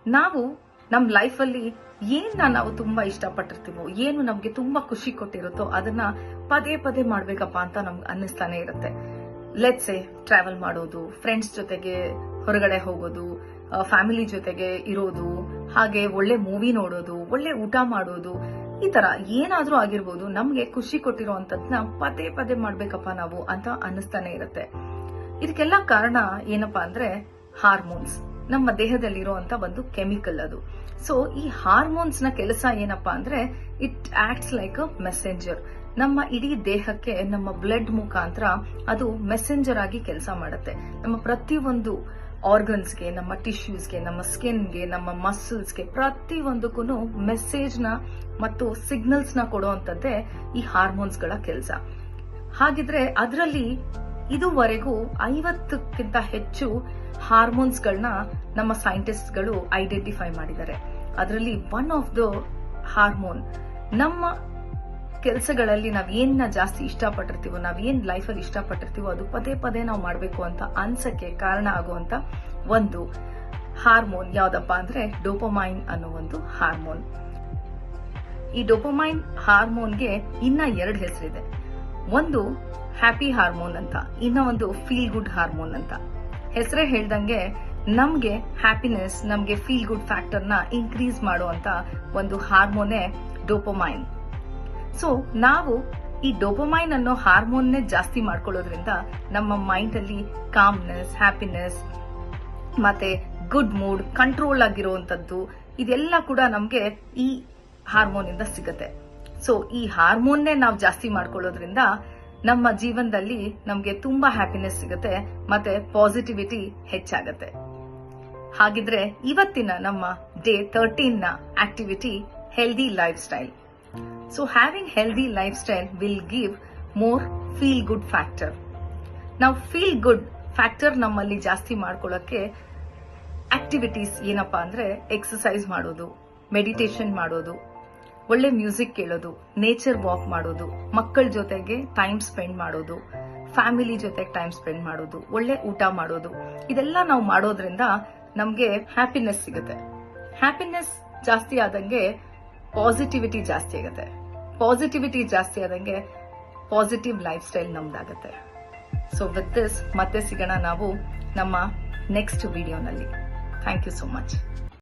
ನಾವು ನಮ್ಮ ಲೈಫಲ್ಲಿ ನಾವು ತುಂಬಾ ಇಷ್ಟಪಟ್ಟಿರ್ತೀವೋ, ಏನು ನಮ್ಗೆ ತುಂಬಾ ಖುಷಿ ಕೊಟ್ಟಿರುತ್ತೋ ಅದನ್ನ ಪದೇ ಪದೇ ಮಾಡ್ಬೇಕಪ್ಪ ಅಂತ ನಮ್ಗೆ ಅನ್ನಿಸ್ತಾನೆ ಇರುತ್ತೆ. ಲೆಟ್ಸ್ ಸೇ ಟ್ರಾವೆಲ್ ಮಾಡೋದು, ಫ್ರೆಂಡ್ಸ್ ಜೊತೆಗೆ ಹೊರಗಡೆ ಹೋಗೋದು, ಫ್ಯಾಮಿಲಿ ಜೊತೆಗೆ ಇರೋದು, ಹಾಗೆ ಒಳ್ಳೆ ಮೂವಿ ನೋಡೋದು, ಒಳ್ಳೆ ಊಟ ಮಾಡೋದು, ಈ ತರ ಏನಾದ್ರೂ ಆಗಿರ್ಬೋದು. ನಮ್ಗೆ ಖುಷಿ ಕೊಟ್ಟಿರೋಂಥದ್ನ ಪದೇ ಪದೇ ಮಾಡ್ಬೇಕಪ್ಪ ನಾವು ಅಂತ ಅನ್ನಿಸ್ತಾನೆ ಇರುತ್ತೆ. ಇದಕ್ಕೆಲ್ಲ ಕಾರಣ ಏನಪ್ಪಾ ಅಂದ್ರೆ ಹಾರ್ಮೋನ್ಸ್, ನಮ್ಮ ದೇಹದಲ್ಲಿರುವಂತ ಒಂದು ಕೆಮಿಕಲ್ ಅದು. ಸೊ ಈ ಹಾರ್ಮೋನ್ಸ್ ನ ಕೆಲಸ ಏನಪ್ಪಾ ಅಂದ್ರೆ it acts like a messenger. ನಮ್ಮ ಇಡೀ ದೇಹಕ್ಕೆ ನಮ್ಮ ಬ್ಲಡ್ ಮುಖಾಂತರ ಅದು ಮೆಸೆಂಜರ್ ಆಗಿ ಕೆಲಸ ಮಾಡುತ್ತೆ. ನಮ್ಮ ಪ್ರತಿಯೊಂದು ಆರ್ಗನ್ಸ್ಗೆ, ನಮ್ಮ ಟಿಶ್ಯೂಸ್ಗೆ, ನಮ್ಮ ಸ್ಕಿನ್ಗೆ, ನಮ್ಮ ಮಸಲ್ಸ್ಗೆ, ಪ್ರತಿಯೊಂದಕ್ಕೂ ಮೆಸೇಜ್ ನ ಮತ್ತು ಸಿಗ್ನಲ್ಸ್ ನ ಕೊಡುವಂತದ್ದೇ ಈ ಹಾರ್ಮೋನ್ಸ್ ಗಳ ಕೆಲಸ. ಹಾಗಿದ್ರೆ ಅದರಲ್ಲಿ ಇದುವರೆಗೂ 50ಕ್ಕಿಂತ ಹೆಚ್ಚು ಹಾರ್ಮೋನ್ಸ್ ಗಳನ್ನ ನಮ್ಮ ಸೈಂಟಿಸ್ಟ್ ಗಳು ಐಡೆಂಟಿಫೈ ಮಾಡಿದ್ದಾರೆ. ಅದರಲ್ಲಿ ಒನ್ ಆಫ್ ದ ಹಾರ್ಮೋನ್ ನಮ್ಮ ಕೆಲಸಗಳಲ್ಲಿ ನಾವ್ ಏನ್ನ ಜಾಸ್ತಿ ಇಷ್ಟಪಟ್ಟಿರ್ತೀವೋ, ನಾವ್ ಏನ್ ಲೈಫಲ್ಲಿ ಇಷ್ಟಪಟ್ಟಿರ್ತೀವೋ ಅದು ಪದೇ ಪದೇ ನಾವು ಮಾಡ್ಬೇಕು ಅಂತ ಅನ್ಸಕ್ಕೆ ಕಾರಣ ಆಗುವಂತ ಒಂದು ಹಾರ್ಮೋನ್ ಯಾವ್ದಪ್ಪ ಅಂದ್ರೆ ಡೋಪಮೈನ್ ಅನ್ನೋ ಒಂದು ಹಾರ್ಮೋನ್. ಈ ಡೋಪಮೈನ್ ಹಾರ್ಮೋನ್ಗೆ ಇನ್ನ 2 ಹೆಸರಿದೆ. ಒಂದು ಹ್ಯಾಪಿ ಹಾರ್ಮೋನ್ ಅಂತ, ಇನ್ನ ಒಂದು ಫೀಲ್ ಗುಡ್ ಹಾರ್ಮೋನ್ ಅಂತ. ಹೆಸರೇ ಹೇಳ್ದಂಗೆ ನಮ್ಗೆ ಹ್ಯಾಪಿನೆಸ್, ನಮ್ಗೆ ಫೀಲ್ ಗುಡ್ ಫ್ಯಾಕ್ಟರ್ ನ ಇನ್ಕ್ರೀಸ್ ಮಾಡುವಂತ ಒಂದು ಹಾರ್ಮೋನೇ ಡೋಪಮೈನ್. ಸೊ ನಾವು ಈ ಡೋಪಮೈನ್ ಅನ್ನೋ ಹಾರ್ಮೋನ್ನೇ ಜಾಸ್ತಿ ಮಾಡ್ಕೊಳ್ಳೋದ್ರಿಂದ ನಮ್ಮ ಮೈಂಡ್ ಅಲ್ಲಿ ಕಾಮ್ನೆಸ್, ಹ್ಯಾಪಿನೆಸ್ ಮತ್ತೆ ಗುಡ್ ಮೂಡ್, ಕಂಟ್ರೋಲ್ ಆಗಿರುವಂತದ್ದು ಇದೆಲ್ಲ ಕೂಡ ನಮ್ಗೆ ಈ ಹಾರ್ಮೋನ್ ಇಂದ ಸಿಗುತ್ತೆ. ಸೊ ಈ ಹಾರ್ಮೋನ್ನೇ ನಾವು ಜಾಸ್ತಿ ಮಾಡ್ಕೊಳ್ಳೋದ್ರಿಂದ ನಮ್ಮ ಜೀವನದಲ್ಲಿ ನಮ್ಗೆ ತುಂಬಾ ಹ್ಯಾಪಿನೆಸ್ ಸಿಗುತ್ತೆ ಮತ್ತೆ ಪಾಸಿಟಿವಿಟಿ ಹೆಚ್ಚಾಗತ್ತೆ. ಹಾಗಿದ್ರೆ ಇವತ್ತಿನ ನಮ್ಮ ಡೇ 13 ನ activity healthy life style. So having healthy life style will give more feel good factor. ನಾವು ಫೀಲ್ ಗುಡ್ ಫ್ಯಾಕ್ಟರ್ ನಮ್ಮಲ್ಲಿ ಜಾಸ್ತಿ ಮಾಡ್ಕೊಳ್ಳೋಕೆ ಆಕ್ಟಿವಿಟೀಸ್ ಏನಪ್ಪಾ ಅಂದ್ರೆ ಎಕ್ಸರ್ಸೈಸ್ ಮಾಡೋದು, ಮೆಡಿಟೇಷನ್ ಮಾಡೋದು, ಒಳ್ಳೆ ಮ್ಯೂಸಿಕ್ ಕೇಳೋದು, ನೇಚರ್ ವಾಕ್ ಮಾಡೋದು, ಮಕ್ಕಳ ಜೊತೆಗೆ ಟೈಮ್ ಸ್ಪೆಂಡ್ ಮಾಡೋದು, ಫ್ಯಾಮಿಲಿ ಜೊತೆಗೆ ಟೈಮ್ ಸ್ಪೆಂಡ್ ಮಾಡೋದು, ಒಳ್ಳೆ ಊಟ ಮಾಡೋದು, ಇದೆಲ್ಲ ನಾವು ಮಾಡೋದ್ರಿಂದ ನಮ್ಗೆ ಹ್ಯಾಪಿನೆಸ್ ಸಿಗುತ್ತೆ. ಹ್ಯಾಪಿನೆಸ್ ಜಾಸ್ತಿ ಆದಂಗೆ ಪಾಸಿಟಿವಿಟಿ ಜಾಸ್ತಿ ಆಗುತ್ತೆ. ಪಾಸಿಟಿವಿಟಿ ಜಾಸ್ತಿ ಆದಂಗೆ ಪಾಸಿಟಿವ್ ಲೈಫ್ ಸ್ಟೈಲ್ ನಮ್ದಾಗತ್ತೆ. ಸೊ ವಿತ್ ದಿಸ್ ಮತ್ತೆ ಸಿಗೋಣ ನಾವು ನಮ್ಮ ನೆಕ್ಸ್ಟ್ ವಿಡಿಯೋನಲ್ಲಿ. Thank you so much.